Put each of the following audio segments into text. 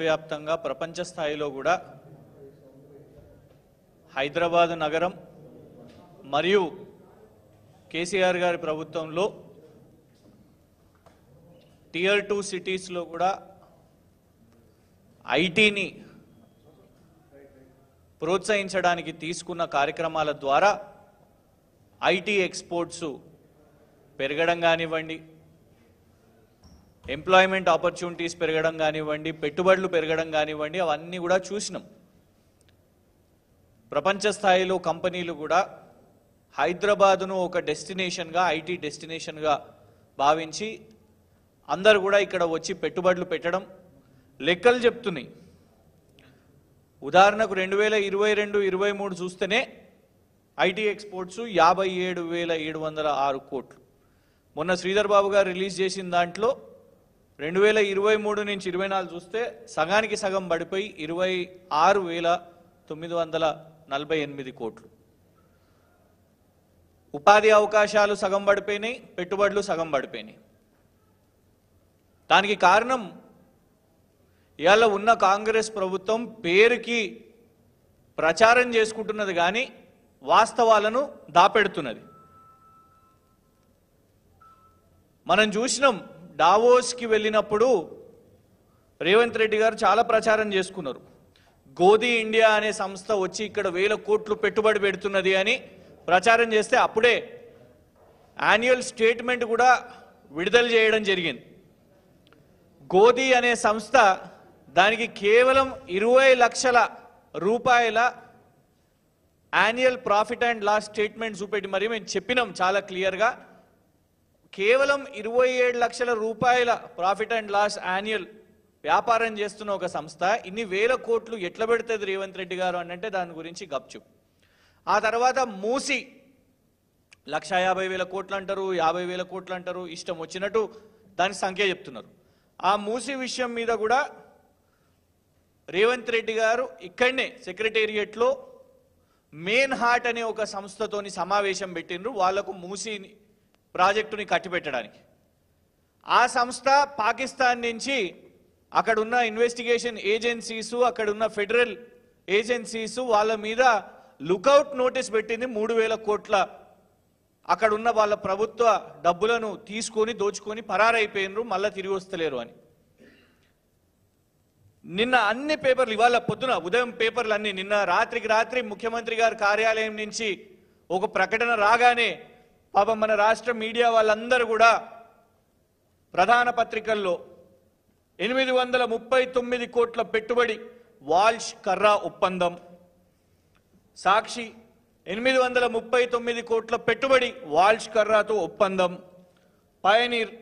వ్యాప్తంగా ప్రపంచ స్థాయిలో కూడా హైదరాబాద్ నగరం మరియు కేసీఆర్ గారి ప్రభుత్వంలో టియర్ 2 సిటీస్లో కూడా ఐటీని ప్రోత్సహించడానికి తీసుకున్న కార్యక్రమాల ద్వారా ఐటీ ఎక్స్పోర్ట్స్ పెరగడం కానివ్వండి, ఎంప్లాయ్మెంట్ ఆపర్చునిటీస్ పెరగడం కానివ్వండి, పెట్టుబడులు పెరగడం కానివ్వండి, అవన్నీ కూడా చూసినాం. ప్రపంచ స్థాయిలో కంపెనీలు కూడా హైదరాబాదును ఒక డెస్టినేషన్గా, ఐటీ డెస్టినేషన్గా భావించి అందరూ కూడా ఇక్కడ వచ్చి పెట్టుబడులు పెట్టడం లెక్కలు చెప్తున్నాయి. ఉదాహరణకు 2022-23 చూస్తేనే ఐటీ ఎక్స్పోర్ట్స్ 57,706 కోట్లు. మొన్న శ్రీధర్ బాబు గారు రిలీజ్ చేసిన దాంట్లో 2023 నుంచి 24 చూస్తే సగానికి సగం పడిపోయి 26,948 కోట్లు. ఉపాధి అవకాశాలు సగం పడిపోయినాయి, పెట్టుబడులు సగం పడిపోయినాయి. దానికి కారణం ఇవాళ ఉన్న కాంగ్రెస్ ప్రభుత్వం పేరుకి ప్రచారం చేసుకుంటున్నది కానీ వాస్తవాలను దాపెడుతున్నది. మనం చూసినాం, డావోస్కి వెళ్ళినప్పుడు రేవంత్ రెడ్డి గారు చాలా ప్రచారం చేసుకున్నారు. గోధీ ఇండియా అనే సంస్థ వచ్చి ఇక్కడ 1,000 కోట్లు పెట్టుబడి పెడుతున్నది అని ప్రచారం చేస్తే అప్పుడే యాన్యువల్ స్టేట్మెంట్ కూడా విడుదల చేయడం జరిగింది. గోధీ అనే సంస్థ దానికి కేవలం 20 లక్షల రూపాయల annual profit and loss statement చూపెట్టి మరి మేము చెప్పినాం చాలా క్లియర్గా, కేవలం 27 లక్షల రూపాయల ప్రాఫిట్ అండ్ లాస్ యాన్యువల్ వ్యాపారం చేస్తున్న ఒక సంస్థ ఇన్ని 1,000 కోట్లు ఎట్లా పెడుతుంది రేవంత్ రెడ్డి గారు అని అంటే దాని గురించి గప్చుప్. ఆ తర్వాత మూసి 1,50,000 కోట్లు అంటారు, 50,000 కోట్లు అంటారు, ఇష్టం వచ్చినట్టు దాని సంఖ్య చెప్తున్నారు. ఆ మూసి విషయం మీద కూడా రేవంత్ రెడ్డి గారు ఇక్కడనే సెక్రటేరియట్లో మెయిన్ హార్ట్ అనే ఒక సంస్థతోని సమావేశం పెట్టిండ్రు వాళ్లకు మూసి ప్రాజెక్టుని కట్టిపెట్టడానికి. ఆ సంస్థ పాకిస్తాన్ నుంచి అక్కడున్న ఇన్వెస్టిగేషన్ ఏజెన్సీసు, అక్కడున్న ఫెడరల్ ఏజెన్సీసు వాళ్ళ మీద లుకౌట్ నోటీస్ పెట్టింది. 3,000 కోట్ల అక్కడున్న వాళ్ళ ప్రభుత్వ డబ్బులను తీసుకొని దోచుకొని పరారైపోయినరు, మళ్ళీ తిరిగి వస్తలేరు అని. నిన్న అన్ని పేపర్లు, ఇవాళ పొద్దున ఉదయం పేపర్లు అన్ని, నిన్న రాత్రికి రాత్రి ముఖ్యమంత్రి గారి కార్యాలయం నుంచి ఒక ప్రకటన రాగానే పాపం మన రాష్ట్ర మీడియా వాళ్ళందరూ కూడా ప్రధాన పత్రికల్లో 839 కోట్ల పెట్టుబడి వాల్ష్ కర్రా ఒప్పందం, సాక్షి 839 కోట్ల పెట్టుబడి వాల్ష్ కర్రాతో ఒప్పందం, పయనీర్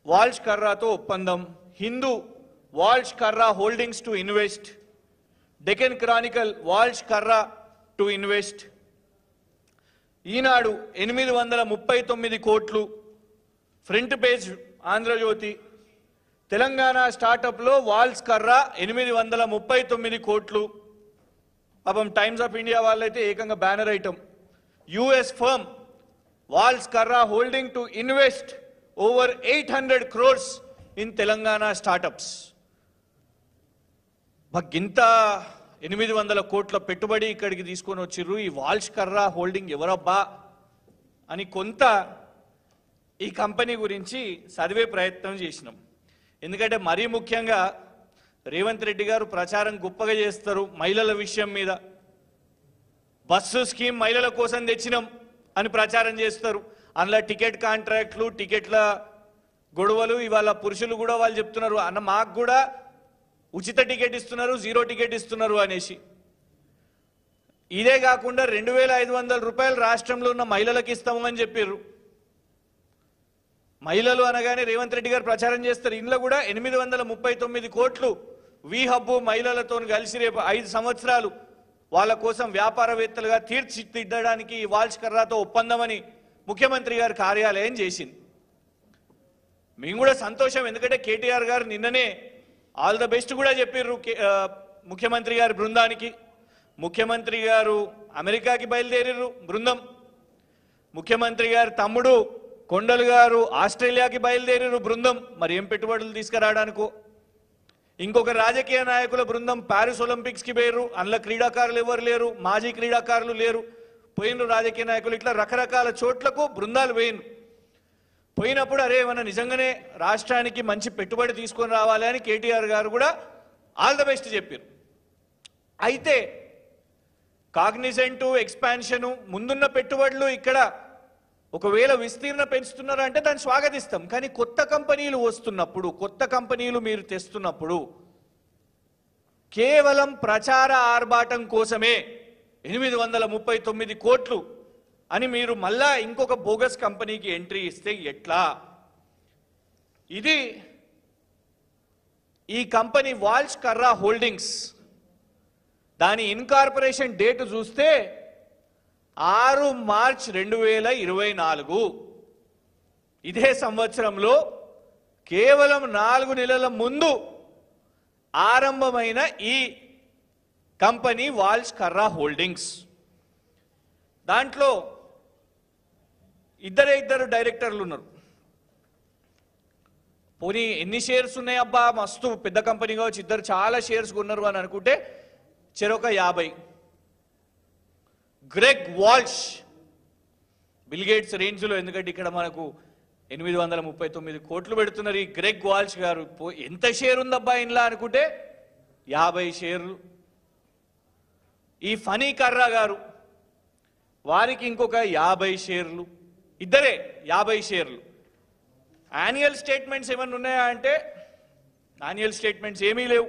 వాల్ష్ కర్రాతో ఒప్పందం, Hindu Walsh Karra Holdings to invest, Deccan Chronicle Walsh Karra to invest, Eenadu 839 కోట్లు, ఫ్రంట్ పేజ్ ఆంధ్రజ్యోతి, తెలంగాణ స్టార్టప్లో వాల్ష్ కర్రా 839 కోట్లు. పాపం టైమ్స్ ఆఫ్ ఇండియా వాళ్ళైతే ఏకంగా banner item, US firm Walsh Karra holding to invest over 800 crores in Telangana startups. గింత 800 కోట్ల పెట్టుబడి ఇక్కడికి తీసుకొని వచ్చిర్రు, ఈ వాల్ష్ కర్రా హోల్డింగ్ ఎవరబ్బా అని కొంత ఈ కంపెనీ గురించి చదివే ప్రయత్నం చేసినాం. ఎందుకంటే మరీ ముఖ్యంగా రేవంత్ రెడ్డి గారు ప్రచారం గొప్పగా చేస్తారు మహిళల విషయం మీద. బస్సు స్కీమ్ మహిళల కోసం తెచ్చినాం అని ప్రచారం చేస్తారు. అందులో టికెట్ కాంట్రాక్ట్లు, టికెట్ల గొడవలు, ఇవాళ పురుషులు కూడా వాళ్ళు చెప్తున్నారు అన్న మాకు కూడా ఉచిత టికెట్ ఇస్తున్నారు, 0 టికెట్ ఇస్తున్నారు అనేసి. ఇదే కాకుండా 2,500 రూపాయలు రాష్ట్రంలో ఉన్న మహిళలకు ఇస్తాము అని చెప్పారు. మహిళలు అనగానే రేవంత్ రెడ్డి గారు ప్రచారం చేస్తారు. ఇందులో కూడా 839 కోట్లు వి హబ్బు మహిళలతో కలిసి రేపు 5 సంవత్సరాలు వాళ్ళ కోసం వ్యాపారవేత్తలుగా తీర్చిదిద్దడానికి వాల్ష్ కర్రాతో ఒప్పందమని ముఖ్యమంత్రి గారి కార్యాలయం చేసింది. మేము కూడా సంతోషం, ఎందుకంటే కేటీఆర్ గారు నిన్ననే ఆల్ ద బెస్ట్ కూడా చెప్పారు ముఖ్యమంత్రి గారి బృందానికి. ముఖ్యమంత్రి గారు అమెరికాకి బయలుదేరారు బృందం, ముఖ్యమంత్రి గారి తమ్ముడు కొండలు గారు ఆస్ట్రేలియాకి బయలుదేరారు బృందం. మరి ఏం పెట్టుబడులు తీసుకురావడానికో ఇంకొక రాజకీయ నాయకుల బృందం ప్యారిస్ ఒలింపిక్స్కి పోయారు, అందులో క్రీడాకారులు ఎవరు లేరు, మాజీ క్రీడాకారులు లేరు, పోయినరు రాజకీయ నాయకులు. ఇట్లా రకరకాల చోట్లకు బృందాలు పోయినరు. పోయినప్పుడు అరే మన నిజంగానే రాష్ట్రానికి మంచి పెట్టుబడి తీసుకొని రావాలి అని కేటీఆర్ గారు కూడా ఆల్ ద బెస్ట్ చెప్పారు. అయితే కాగ్నిజెంట్ ఎక్స్పాన్షను ముందున్న పెట్టుబడులు ఇక్కడ ఒకవేళ విస్తీర్ణ పెంచుతున్నారు అంటే దాన్ని స్వాగతిస్తాం. కానీ కొత్త కంపెనీలు వస్తున్నప్పుడు, కొత్త కంపెనీలు మీరు తెస్తున్నప్పుడు కేవలం ప్రచార ఆర్భాటం కోసమే 839 కోట్లు అని మీరు మళ్ళా ఇంకొక బోగస్ కంపెనీకి ఎంట్రీ ఇస్తే ఎట్లా? ఇది ఈ కంపెనీ వాల్ష్ కర్రా హోల్డింగ్స్ దాని ఇన్కార్పొరేషన్ డేట్ చూస్తే 6 మార్చ్ 2024. ఇదే సంవత్సరంలో కేవలం 4 నెలల ముందు ఆరంభమైన ఈ కంపెనీ వాల్ష్ కర్రా హోల్డింగ్స్. దాంట్లో ఇద్దరు డైరెక్టర్లు ఉన్నారు. పోనీ ఎన్ని షేర్స్ ఉన్నాయి అబ్బా, మస్తు పెద్ద కంపెనీ కావచ్చు, ఇద్దరు చాలా షేర్స్ కొన్నారు అని అనుకుంటే చెరొక 50. గ్రెగ్ వాల్ష్ బిల్ గేట్స్ రేంజ్లో, ఎందుకంటే ఇక్కడ మనకు 839 కోట్లు పెడుతున్నారు. ఈ గ్రెగ్ వాల్ష్ గారు ఎంత షేర్ ఉందబ్బా ఇంట్లో అనుకుంటే 50 షేర్లు. ఈ ఫనీ కర్రా గారు వారికి ఇంకొక 50 షేర్లు, ఇద్దరే 50 షేర్లు. యాన్యువల్ స్టేట్మెంట్స్ ఏమన్నా ఉన్నాయా అంటే యాన్యువల్ స్టేట్మెంట్స్ ఏమీ లేవు,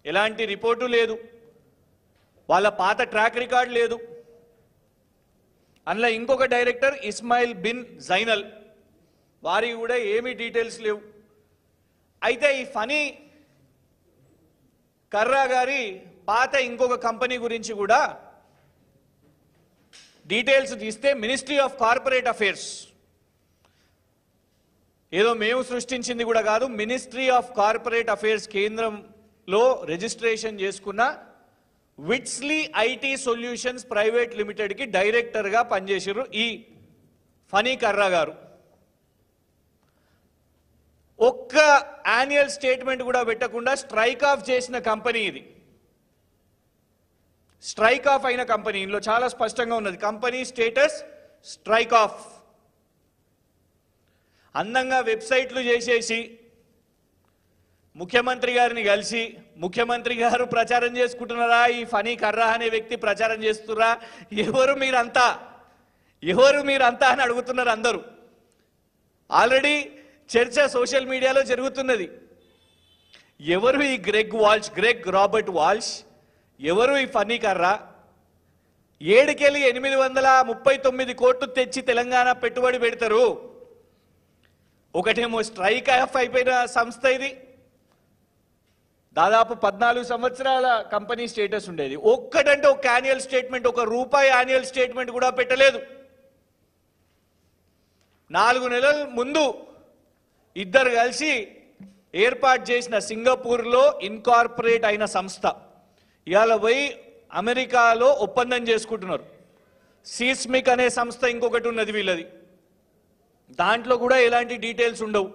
ఎలాంటి రిపోర్టు లేదు, వాళ్ళ పాత ట్రాక్ రికార్డ్ లేదు. అందులో ఇంకొక డైరెక్టర్ ఇస్మాయిల్ బిన్ జైనల్, వారికి కూడా ఏమీ డీటెయిల్స్ లేవు. అయితే ఈ ఫనీ కర్రా గారి పాత ఇంకొక కంపెనీ గురించి కూడా డీటెయిల్స్ తీస్తే మినిస్ట్రీ ఆఫ్ కార్పొరేట్ అఫేర్స్, ఏదో మేము సృష్టించింది కూడా కాదు, మినిస్ట్రీ ఆఫ్ కార్పొరేట్ అఫేర్స్ కేంద్రంలో రిజిస్ట్రేషన్ చేసుకున్న విట్స్లీ ఐటీ సొల్యూషన్స్ ప్రైవేట్ లిమిటెడ్కి డైరెక్టర్గా పనిచేసారు ఈ ఫనీ కర్రా గారు. ఒక్క యాన్యువల్ స్టేట్మెంట్ కూడా పెట్టకుండా స్ట్రైక్ ఆఫ్ చేసిన కంపెనీ ఇది. స్ట్రైక్ ఆఫ్ అయిన కంపెనీ, ఇందులో చాలా స్పష్టంగా ఉన్నది, కంపెనీ స్టేటస్ స్ట్రైక్ ఆఫ్. అందంగా వెబ్సైట్లు చేసేసి ముఖ్యమంత్రి గారిని కలిసి, ముఖ్యమంత్రి గారు ప్రచారం చేసుకుంటున్నారా, ఈ ఫనీ కర్రా అనే వ్యక్తి ప్రచారం చేస్తున్నారా, ఎవరు మీరంతా అని అడుగుతున్నారు అందరూ. ఆల్రెడీ చర్చ సోషల్ మీడియాలో జరుగుతున్నది. ఎవరు ఈ గ్రెగ్ రాబర్ట్ వాల్ష్, ఎవరు ఈ ఫనీ కర్రా? 7కెళ్ళి 839 కోట్లు తెచ్చి తెలంగాణ పెట్టుబడి పెడతారు. ఒకటేమో స్ట్రైక్ ఆఫ్ అయిపోయిన సంస్థ ఇది, దాదాపు 14 సంవత్సరాల కంపెనీ స్టేటస్ ఉండేది. ఒక్కటంటే ఒక యాన్యువల్ స్టేట్మెంట్, ₹1 యాన్యువల్ స్టేట్మెంట్ కూడా పెట్టలేదు. 4 నెలల ముందు ఇద్దరు కలిసి ఏర్పాటు చేసిన సింగపూర్లో ఇన్కార్పొరేట్ అయిన సంస్థ ఇవాళ పోయి అమెరికాలో ఒప్పందం చేసుకుంటున్నారు. సీస్మిక్ అనే సంస్థ ఇంకొకటి ఉన్నది వీళ్ళది, దాంట్లో కూడా ఎలాంటి డీటెయిల్స్ ఉండవు.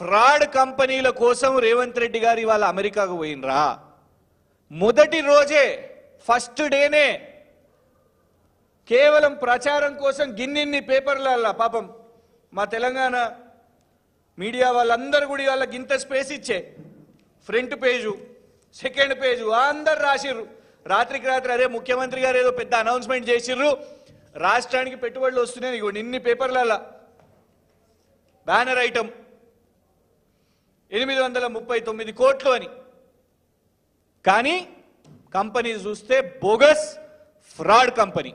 ఫ్రాడ్ కంపెనీల కోసం రేవంత్ రెడ్డి గారు ఇవాళ అమెరికాకు పోయినరా? మొదటి రోజే, ఫస్ట్ డేనే కేవలం ప్రచారం కోసం గిన్నిన్ని పేపర్ల పాపం మా తెలంగాణ మీడియా వాళ్ళందరూ కూడా వాళ్ళకి ఇంత స్పేస్ ఇచ్చే ఫ్రంట్ పేజు, సెకండ్ పేజు అందరు రాసిర్రు. రాత్రికి రాత్రి అరే ముఖ్యమంత్రి గారు ఏదో పెద్ద అనౌన్స్మెంట్ చేసిర్రు, రాష్ట్రానికి పెట్టుబడులు వస్తున్నాయి, ఇగోండి ఇన్ని పేపర్ల బ్యానర్ ఐటమ్ 839 కోట్లు అని. కానీ కంపెనీ చూస్తే బోగస్ ఫ్రాడ్ కంపెనీ.